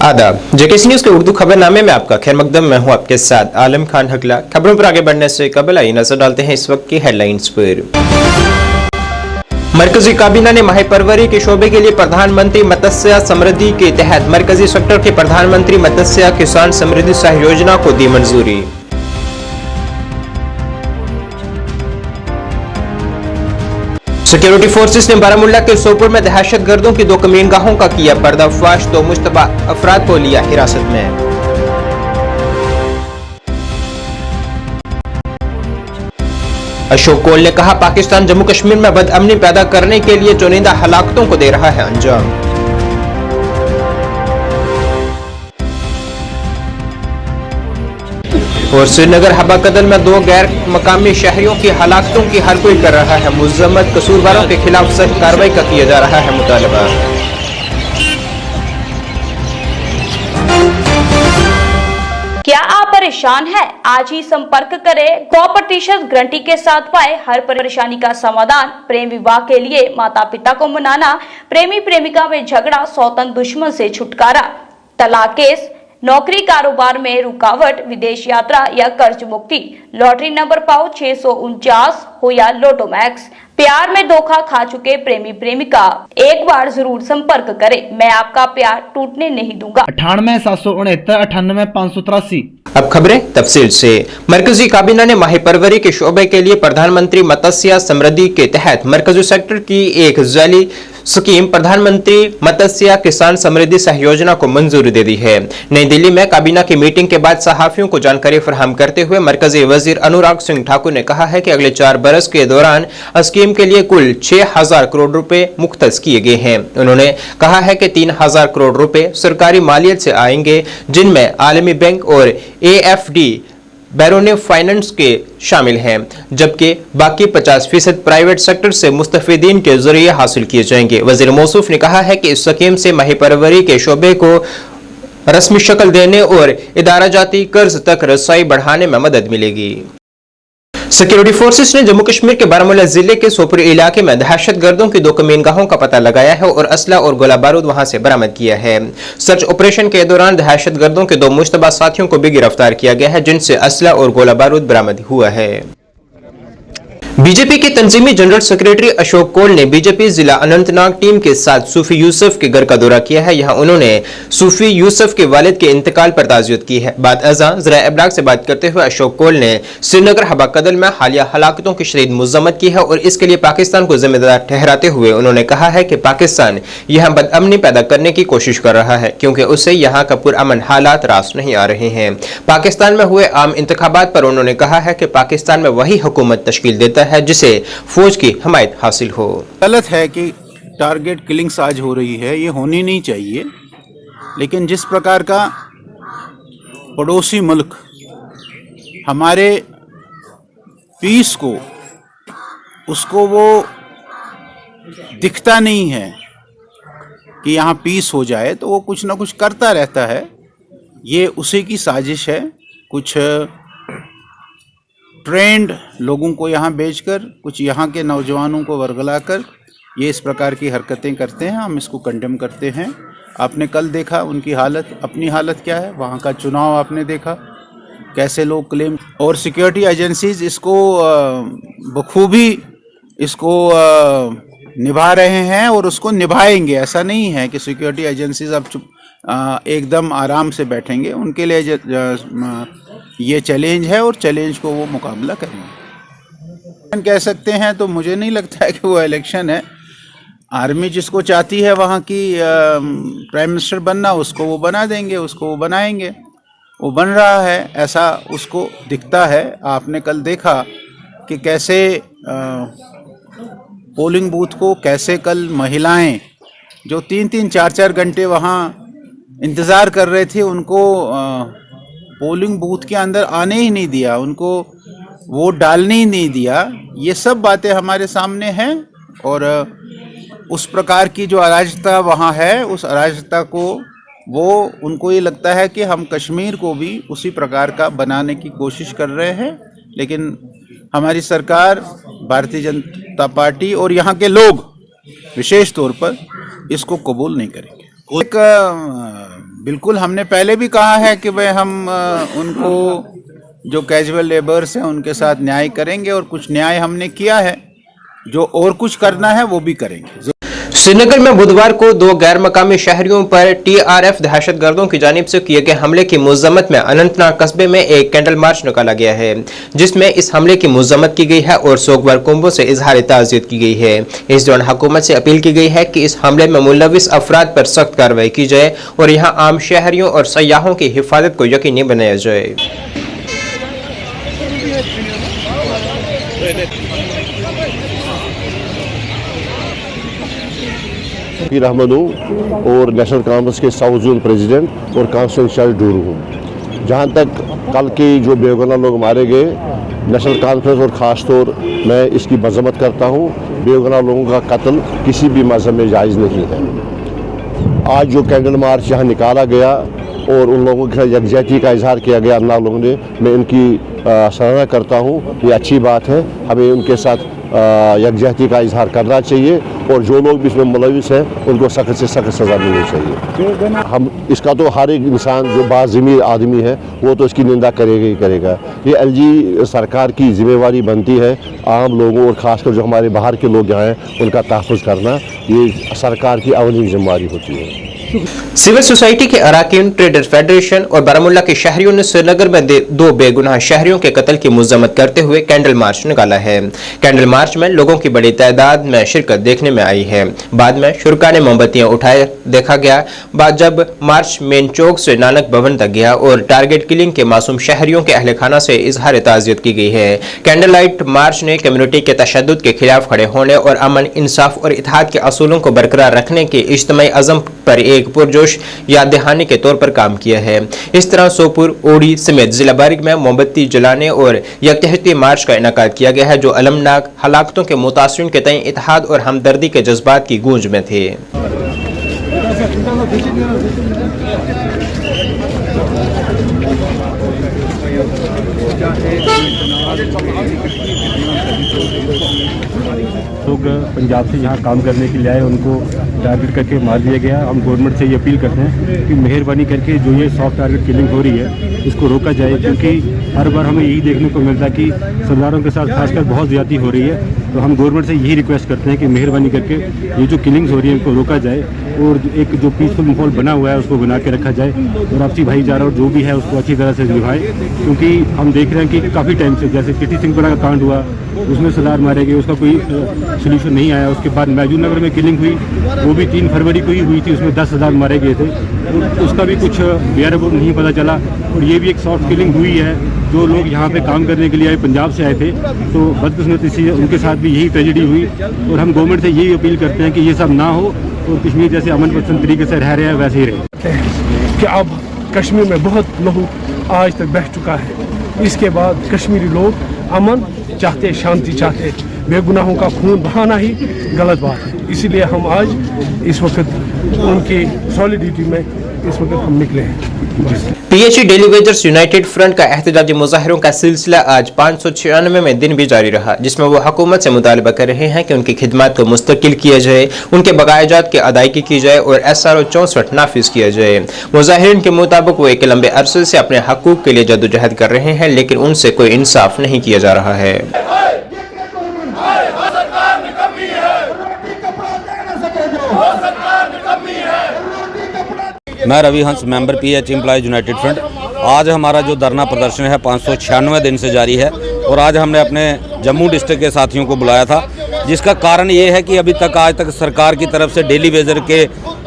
आदाब। JKC news के उर्दू खबरनामे में आपका खैर मकदम। मैं हूं आपके साथ आलम खान हकला। खबरों पर आगे बढ़ने से कबल आइए नजर डालते हैं इस वक्त की हेडलाइंस पर। मरकजी काबीना ने माही परवरी के शोबे के लिए प्रधानमंत्री मत्स्य समृद्धि के तहत मरकजी सेक्टर के प्रधानमंत्री मत्स्य किसान समृद्धि सह योजना को दी मंजूरी। सिक्योरिटी फोर्सेस ने बारामूला के सोपुर में दहशतगर्दों की 2 कमीनगाहों का किया पर्दाफाश। 2 मुश्तबा अफराद को लिया हिरासत में। अशोक कोल ने कहा, पाकिस्तान जम्मू कश्मीर में बदअमनी पैदा करने के लिए चुनिंदा हलाकतों को दे रहा है अंजाम। और श्रीनगर हवा कदल में 2 गैर मकामी शहरियों की हलाकतों की हर कोई कर रहा है मुजम्मत। कसूरवारों के खिलाफ सख्त कार्रवाई का किया जा रहा है मुतालबा। क्या आप परेशान हैं? आज ही संपर्क करें। 100% गारंटी के साथ पाए हर परेशानी का समाधान। प्रेम विवाह के लिए माता पिता को मनाना, प्रेमी प्रेमिका में झगड़ा, सौतन दुश्मन से छुटकारा, तलाक केस, नौकरी कारोबार में रुकावट, विदेश यात्रा या कर्ज मुक्ति, लॉटरी नंबर पाओ 649 हो या लोटो मैक्स, प्यार में धोखा खा चुके प्रेमी प्रेमिका, एक बार जरूर संपर्क करें। मैं आपका प्यार टूटने नहीं दूंगा। 98 769 98 583। अब खबरें तफसील से। मरकजी काबीना ने माही परवरी के शोबे के लिए प्रधानमंत्री मत्स्य समृद्धि के तहत मरकजी सेक्टर की एक जैली स्कीम प्रधानमंत्री मत्स्य किसान समृद्धि सह योजना को मंजूरी दे दी है। नई दिल्ली में काबीना की मीटिंग के बाद सहाफियों को जानकारी फराहम करते हुए मरकजी वजीर अनुराग सिंह ठाकुर ने कहा है कि अगले 4 बरस के दौरान स्कीम के लिए कुल 6,000 करोड़ रुपए मुख्तस किए गए हैं। उन्होंने कहा है कि 3,000 करोड़ रुपए सरकारी मालियत से आएंगे, जिनमें आलमी बैंक और AFD बैरोने फाइनेंस के शामिल हैं, जबकि बाकी 50% प्राइवेट सेक्टर से मुस्तफीदीन के जरिए हासिल किए जाएंगे। वजीर मौसूफ ने कहा है कि इस स्कीम से माही परवरी के शोबे को रस्मी शक्ल देने और इदारा जाती कर्ज तक रसाई बढ़ाने में मदद मिलेगी। सिक्योरिटी फोर्सेस ने जम्मू कश्मीर के बारामूला जिले के सोपुर इलाके में दहशतगर्दों की 2 कमीनगाहों का पता लगाया है और असला और गोला बारूद वहां से बरामद किया है। सर्च ऑपरेशन के दौरान दहशतगर्दों के 2 मुश्तबा साथियों को भी गिरफ्तार किया गया है, जिनसे असला और गोला बारूद बरामद हुआ है। बीजेपी के तंजीमी जनरल सेक्रेटरी अशोक कोल ने बीजेपी जिला अनंतनाग टीम के साथ सूफी यूसुफ के घर का दौरा किया है। यहां उन्होंने सूफी यूसुफ के वालिद के इंतकाल पर ताज़ियत की है। बाद अज़ां ज़रा इब्लाग से बात करते हुए अशोक कोल ने श्रीनगर हवा कदल में हालिया हलाकतों की शदीद मुज़म्मत की है और इसके लिए पाकिस्तान को जिम्मेदार ठहराते हुए उन्होंने कहा है कि पाकिस्तान यहां बदअमनी पैदा करने की कोशिश कर रहा है, क्योंकि उससे यहां का पुरअमन हालात रास नहीं आ रहे हैं। पाकिस्तान में हुए आम इंतखाबात पर उन्होंने कहा है कि पाकिस्तान में वही हुकूमत तश्कील देता है जिसे फौज की हमायत हासिल हो। गलत है कि टारगेट किलिंग्स आज हो रही है, ये होनी नहीं चाहिए। लेकिन जिस प्रकार का पड़ोसी मुल्क हमारे पीस को उसको वो दिखता नहीं है कि यहाँ पीस हो जाए, तो वो कुछ ना कुछ करता रहता है। ये उसी की साजिश है। कुछ ट्रेंड लोगों को यहाँ बेचकर, कुछ यहाँ के नौजवानों को वर्गलाकर ये इस प्रकार की हरकतें करते हैं। हम इसको कंडेम करते हैं। आपने कल देखा उनकी हालत, अपनी हालत क्या है। वहाँ का चुनाव आपने देखा कैसे लोग क्लेम, और सिक्योरिटी एजेंसीज इसको बखूबी इसको निभा रहे हैं और उसको निभाएंगे। ऐसा नहीं है कि सिक्योरिटी एजेंसीज अब एकदम आराम से बैठेंगे। उनके लिए ये चैलेंज है और चैलेंज को वो मुकाबला करेंगे। कह सकते हैं तो मुझे नहीं लगता है कि वो इलेक्शन है। आर्मी जिसको चाहती है वहाँ की प्राइम मिनिस्टर बनना, उसको वो बना देंगे, उसको वो बनाएंगे। वो बन रहा है, ऐसा उसको दिखता है। आपने कल देखा कि कैसे पोलिंग बूथ को कैसे कल महिलाएं जो 3-3 4-4 घंटे वहाँ इंतज़ार कर रहे थे, उनको पोलिंग बूथ के अंदर आने ही नहीं दिया, उनको वोट डालने ही नहीं दिया। ये सब बातें हमारे सामने हैं और उस प्रकार की जो अराजकता वहाँ है, उस अराजकता को वो उनको ये लगता है कि हम कश्मीर को भी उसी प्रकार का बनाने की कोशिश कर रहे हैं। लेकिन हमारी सरकार, भारतीय जनता पार्टी और यहाँ के लोग विशेष तौर पर इसको कबूल नहीं करेंगे। एक बिल्कुल, हमने पहले भी कहा है कि भाई हम उनको जो कैजुअल लेबर्स हैं उनके साथ न्याय करेंगे, और कुछ न्याय हमने किया है, जो और कुछ करना है वो भी करेंगे। श्रीनगर में बुधवार को 2 गैर मकामी शहरियों पर टीआरएफ दहशतगर्दों की जानिब से किए गए हमले की मजम्मत में अनंतनाग कस्बे में एक कैंडल मार्च निकाला गया है, जिसमें इस हमले की मजम्मत की गई है और सोगवार कुंभों से इजहार ताज़ियत की गई है। इस दौरान हुकूमत से अपील की गई है कि इस हमले में मुलविस अफराद पर सख्त कार्रवाई की जाए और यहाँ आम शहरियों और सयाहों की हिफाजत को यकीनी बनाया जाए। फकीर अहमद हूँ और नेशनल कांग्रेस के साउथ जोन प्रेसिडेंट और कांस्टिट्यूंसी इंचार्ज डूरू हूँ। जहाँ तक कल के जो बेगुनाह लोग मारे गए, नेशनल कॉन्फ्रेंस और ख़ास तौर मैं इसकी मजम्मत करता हूँ। बेगुनाह लोगों का कत्ल किसी भी मज़हब में जायज़ नहीं है। आज जो कैंडल मार्च यहाँ निकाला गया और उन लोगों के साथ यकजहती का इजहार किया गया अन्ना लोगों ने, मैं इनकी सराहना करता हूँ। ये अच्छी बात है, हमें उनके साथ यकजहती का इजहार करना चाहिए और जो लोग भी इसमें मुलविस हैं उनको सख्त से सख्त सज़ा मिलनी चाहिए। हम इसका तो हर एक इंसान जो बाज़मीर आदमी है वो तो इसकी निंदा करेगा ही करेगा। ये एलजी सरकार की जिम्मेवारी बनती है आम लोगों और ख़ासकर जो हमारे बाहर के लोग यहाँ हैं उनका तहफ़्फ़ुज़ करना, ये सरकार की अवली जिम्मेवारी होती है। सिविल सोसाइटी के अराकीन, ट्रेडर्स फेडरेशन और बारामुल्ला के शहरियों ने श्रीनगर में 2 बेगुनाह शहरियों के कत्ल की मजम्मत करते हुए कैंडल मार्च निकाला है। कैंडल मार्च में लोगों की बड़ी तादाद में शिरकत देखने में आई है। बाद में शुरका ने मोमबत्तियां उठाए देखा गया। बाद जब मार्च मेन चौक से नानक भवन तक गया और टारगेट किलिंग के मासूम शहरियों के अहल खाना से इजहार ताज़ियत की गई है। कैंडल लाइट मार्च ने कम्युनिटी के तशद्दुद के खिलाफ खड़े होने और अमन, इंसाफ और इत्तेहाद के असूलों को बरकरार रखने के इज्तिमाई अज़म पर एक पुरजोश याद दहानी के तौर पर काम किया है। इस तरह सोपुर, ओडी समेत जिला भर में मोमबत्ती जलाने और यकजहती मार्च का इनेकाद किया गया है, जो अलमनाक हलाकतों के मुतासिरीन के तय इत्तेहाद और हमदर्दी के जज्बात की गूंज में थे। लोग पंजाब से यहाँ काम करने के लिए आए, उनको टारगेट करके मार दिया गया। हम गवर्नमेंट से ये अपील करते हैं कि मेहरबानी करके जो ये सॉफ्ट टारगेट किलिंग हो रही है इसको रोका जाए, क्योंकि हर बार हमें यही देखने को मिलता है कि सरदारों के साथ खासकर बहुत ज़्यादती हो रही है। तो हम गवर्नमेंट से यही रिक्वेस्ट करते हैं कि मेहरबानी करके ये जो किलिंग्स हो रही है इनको रोका जाए और एक जो पीसफुल माहौल बना हुआ है उसको बना के रखा जाए और आपसी भाईचारा और जो भी है उसको अच्छी तरह से निभाए। क्योंकि हम देख रहे हैं कि काफ़ी टाइम से, जैसे किटी सिंहपुरा का कांड हुआ उसमें सरदार मारे गए, उसका कोई सोल्यूशन नहीं आया। उसके बाद महजूद नगर में किलिंग हुई, वो भी 3 फरवरी को ही हुई थी, उसमें 10,000 मारे गए थे, उसका भी कुछ बेरब नहीं पता चला। और ये भी एक सॉफ्ट किलिंग हुई है। जो लोग यहाँ पे काम करने के लिए आए, पंजाब से आए थे, तो बदकिस्मती से उनके साथ भी यही ट्रेजेडी हुई। और हम गवर्नमेंट से यही अपील करते हैं कि ये सब ना हो और कश्मीर जैसे अमन पसंद तरीके से रह रहे हैं वैसे ही रहे। कि अब कश्मीर में बहुत लहू आज तक बह चुका है। इसके बाद कश्मीरी लोग अमन चाहते, शांति चाहते, बेगुनाहों का खून बहाना ही गलत बात है। इसीलिए हम आज इस वक्त उनकी सॉलिडिटी में इस वक्त हम निकले हैं। PHE daily wagers United front का एहतजाजी मुजाहिरों का सिलसिला आज 596वें दिन भी जारी रहा, जिसमें वो हुकूमत से मुतालबा कर रहे हैं कि उनकी खिदमत को मुस्तकिल किया जाए, उनके बकायाजात की अदायगी की जाए और SRO 64 नाफिज किया जाए। मुजाहिरीन के मुताबिक वो एक लंबे अरसे से अपने हकूक के लिए जद्दोजहद कर रहे हैं, लेकिन उनसे कोई इंसाफ नहीं किया जा रहा है। मैं रवि हंस, member PHE employees United front. आज हमारा जो धरना प्रदर्शन है 596वें दिन से जारी है और आज हमने अपने जम्मू डिस्ट्रिक्ट के साथियों को बुलाया था, जिसका कारण ये है कि अभी तक आज तक सरकार की तरफ से डेली वेजर के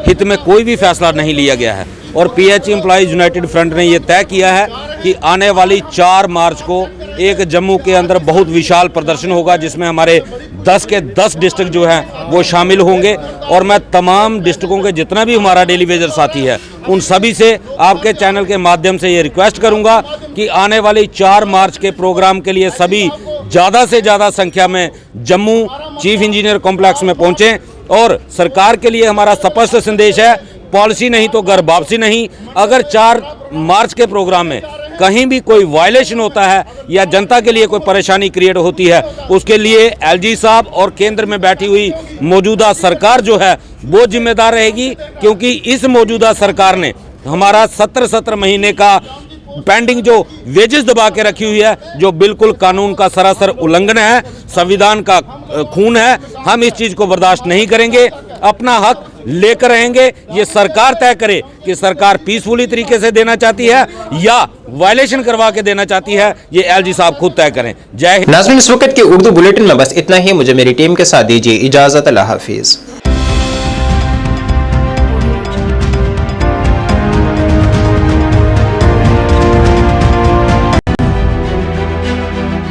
हित में कोई भी फैसला नहीं लिया गया है। और पीएचई एम्प्लॉयज यूनाइटेड फ्रंट ने ये तय किया है कि आने वाली 4 मार्च को एक जम्मू के अंदर बहुत विशाल प्रदर्शन होगा, जिसमें हमारे 10 के 10 डिस्ट्रिक्ट जो हैं वो शामिल होंगे। और मैं तमाम डिस्ट्रिक्टों के जितना भी हमारा डेली वेजर साथी है उन सभी से आपके चैनल के माध्यम से ये रिक्वेस्ट करूंगा कि आने वाली 4 मार्च के प्रोग्राम के लिए सभी ज़्यादा से ज़्यादा संख्या में जम्मू चीफ इंजीनियर कॉम्प्लेक्स में पहुँचें। और सरकार के लिए हमारा स्पष्ट संदेश है, पॉलिसी नहीं तो घर वापसी नहीं। अगर 4 मार्च के प्रोग्राम में कहीं भी कोई वायलेशन होता है या जनता के लिए कोई परेशानी क्रिएट होती है, उसके लिए एलजी साहब और केंद्र में बैठी हुई मौजूदा सरकार जो है वो जिम्मेदार रहेगी, क्योंकि इस मौजूदा सरकार ने हमारा 17 महीने का पेंडिंग जो वेजेस दबा के रखी हुई है, जो बिल्कुल कानून का सरासर उल्लंघन है, संविधान का खून है। हम इस चीज़ को बर्दाश्त नहीं करेंगे, अपना हक लेकर रहेंगे। ये सरकार तय करे कि सरकार पीसफुली तरीके से देना चाहती है या वायलेशन करवा के देना चाहती है, ये एलजी साहब खुद तय करें। जय हिंद। नाज़रीन, इस वक्त के उर्दू बुलेटिन में बस इतना ही। मुझे मेरी टीम के साथ दीजिए इजाजत। अल्लाह हाफिज।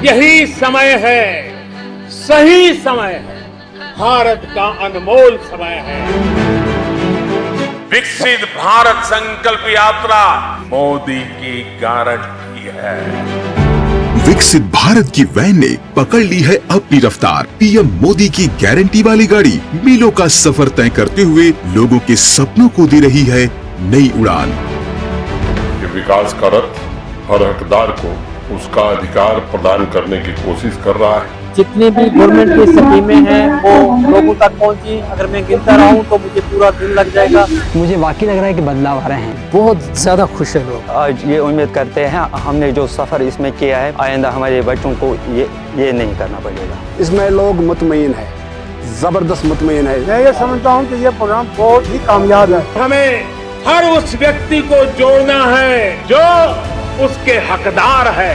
यही समय है, सही समय है, भारत का अनमोल समय है। विकसित भारत संकल्प यात्रा मोदी की गारंटी है। विकसित भारत की वैन ने पकड़ ली है अपनी रफ्तार। पीएम मोदी की गारंटी वाली गाड़ी मीलों का सफर तय करते हुए लोगों के सपनों को दे रही है नई उड़ान। ये विकास का रथ हर हकदार को उसका अधिकार प्रदान करने की कोशिश कर रहा है। जितनी भी गवर्नमेंट की स्कीमें हैं वो लोगों तक पहुंची। अगर मैं गिनता रहूं तो मुझे पूरा दिन लग जाएगा। मुझे वाकई लग रहा है कि बदलाव आ रहे हैं। बहुत ज्यादा खुश है लोग। आज ये उम्मीद करते हैं हमने जो सफर इसमें किया है, आइंदा हमारे बच्चों को ये नहीं करना पड़ेगा। इसमें लोग मुतमईन है, जबरदस्त मुतमईन है। मैं ये समझता हूँ कि ये प्रोग्राम बहुत ही कामयाब है। हमें हर उस व्यक्ति को जोड़ना है जो उसके हकदार है।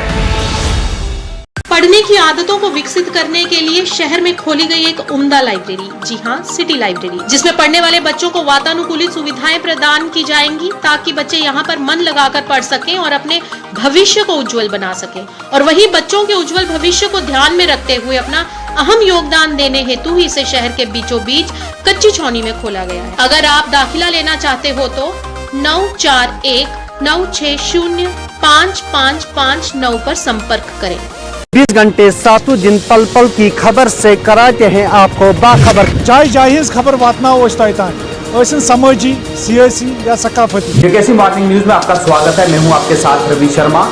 पढ़ने की आदतों को विकसित करने के लिए शहर में खोली गई एक उम्दा लाइब्रेरी, जी हाँ, सिटी लाइब्रेरी, जिसमें पढ़ने वाले बच्चों को वातानुकूलित सुविधाएं प्रदान की जाएंगी ताकि बच्चे यहाँ पर मन लगाकर पढ़ सकें और अपने भविष्य को उज्जवल बना सकें। और वही बच्चों के उज्जवल भविष्य को ध्यान में रखते हुए अपना अहम योगदान देने हेतु ही इसे शहर के बीचों बीच कच्ची छावनी में खोला गया है। अगर आप दाखिला लेना चाहते हो तो 9419605559 पर संपर्क करें। 20 घंटे 7 दिन पल पल की खबर से कराते हैं आपको बाखबर। चाहे जायज खबर वातना समाजी, सियासी या सकाफती। जेकेसी मॉर्निंग न्यूज में आपका स्वागत है। मैं हूं आपके साथ रवि शर्मा।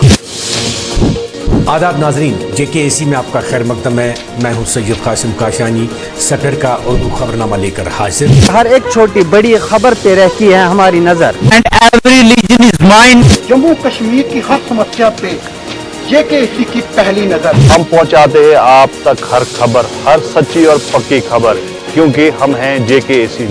आदाब नाजरीन, जेकेसी में आपका खैर मकदम है। मैं हूं सैयद कासिम काशानी, सटर का उर्दू खबरनामा लेकर हाजिर। हर एक छोटी बड़ी खबर पे रहती है हमारी नजर। And every religion is mine. Jammu Kashmir की हर समस्या पे जेकेसी की पहली नजर। हम पहुंचाते हैं आप तक हर खबर, हर सच्ची और पक्की खबर, क्योंकि हम हैं जेकेसी।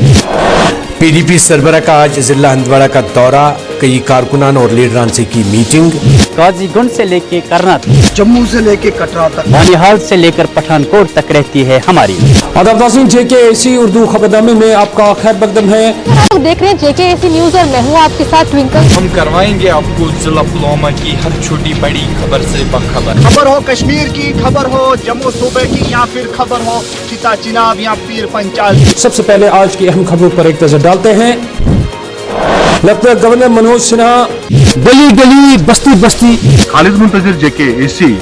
पीडीपी सरबरा का आज जिला हंदवाड़ा का दौरा, कई कारकुनान और लीडरान से की मीटिंग। गाजीगुंड से लेके करनाल, जम्मू से लेके कटरा तक, बानिहाल से लेकर पठानकोट तक रहती है हमारी। आदाब नाज़रीन, जेकेसी उर्दू खबरनामे में आपका खैर मकदम है। आप देख रहे हैं जेकेसी न्यूज और मैं हूँ आपके साथ ट्विंकल। हम करवाएंगे आपको जिला पुलवामा की हर छोटी बड़ी खबर से बाखबर। खबर हो कश्मीर की, खबर हो जम्मू सूबे की, या फिर खबर हो चिता चिनाब या पीर पंचाल। सबसे पहले आज की अहम खबरों पर एक नजर डालते हैं। लेफ्टिनेंट गवर्नर मनोज सिन्हा गली गली बस्ती बस्ती। खालिद मुंतजिर जेकेएसी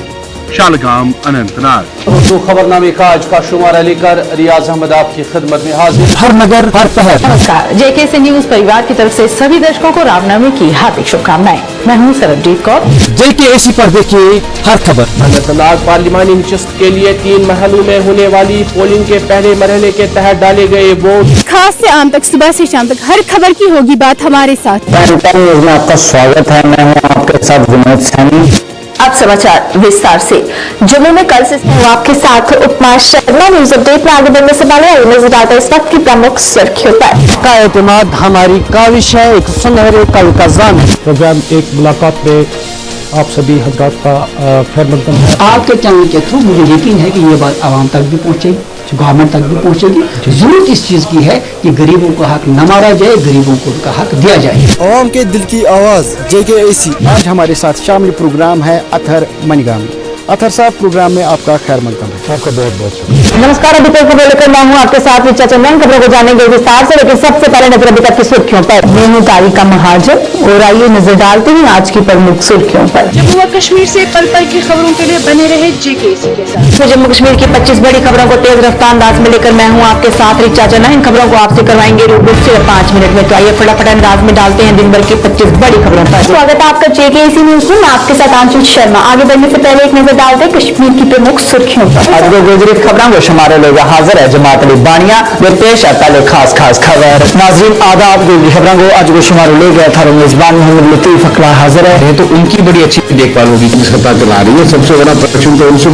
शालगाम अनंतनाग। उर्दू खबरनामे का आज का शुमारा लेकर रियाज अहमद आपकी खिदमत में हाजिर। हर नगर हर पहर। नमस्कार, जेकेसी न्यूज परिवार की तरफ से सभी दर्शकों को रामनवमी की हार्दिक शुभकामनाएं। मैं हूँ सरबजीत कौर। जेकेएसी पर देखिए हर खबर। अनंतनाग पार्लिमानी नशस्त के लिए 3 महलों में होने वाली पोलिंग के पहले मरहले के तहत डाले गए वोट। खास से आम तक, सुबह से शाम तक हर खबर की होगी बात हमारे साथ। न्यूज में आपका स्वागत है। मैं हूँ आपके साथ विनोद सैनी। अब समाचार विस्तार से। जम्मू में कल से आपके साथ उपमा शर्मा। न्यूज अपडेट में आगे बढ़ने से पहले नजर आता है इस वक्त की प्रमुख सुर्खियों पर। का एतमाद हमारी काविश है, एक सुनहरे कल का जान। प्रोग्राम एक मुलाकात में आप सभी हजरात का खैर मकदम है। आपके चैनल के थ्रू मुझे यकीन है कि ये बात आवाम तक भी पहुंचेगी, गवर्नमेंट तक भी पहुंचेगी। जरूरत इस चीज की है कि गरीबों का हक न मारा जाए, गरीबों को उनका हक दिया जाए। आवाम के दिल की आवाज जेकेएसी। आज हमारे साथ शामिल प्रोग्राम है अतहर मनीगामी। अतहर साहब, प्रोग्राम में आपका खैर मकदम है। आपका बहुत बहुत शुक्रिया। नमस्कार, अभी तक खबर लेकर मैं हूँ आपके साथ रिचा चंदन। खबरों को जानेंगे विस्तार से, लेकिन सबसे पहले नजर अभी तक की सुर्खियों पर। मैं हूँ तारिका महाजन और आइए नजर डालते हैं आज की प्रमुख सुर्खियों पर। जम्मू व कश्मीर से पल पल की खबरों के लिए बने रहे जेकेएसी के साथ। जम्मू कश्मीर की 25 बड़ी खबरों को तेज रफ्तार अंदाज में लेकर मैं हूँ आपके साथ रिचा चंदन। इन खबरों को आपसे करवाएंगे रूबरू से 5 मिनट में। तो आइए फटाफट अंदाज में डालते हैं दिन भर की 25 बड़ी खबरों पर। स्वागत है आपका जेकेएसी न्यूज में, मैं आपके साथ आंशु शर्मा। आगे बढ़ने से पहले एक नजर नजर डालते कश्मीर की प्रमुख सुर्खियों पर। आज को गुजरी खबरों को शुमारे लोग हाजिर है जमात अली बानिया में पेश है पहले खास खबर। नाज़रीन आदाब, गुजरी खबरों को आज को शुमारे ले गया था मेजबान मोहम्मद लतीफ अकला हाजिर है। तो उनकी बड़ी अच्छी देखभाल होगी, सत्ता चला रही है, सबसे बड़ा प्रश्न तो उनसे।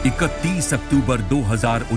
31 अक्टूबर 2019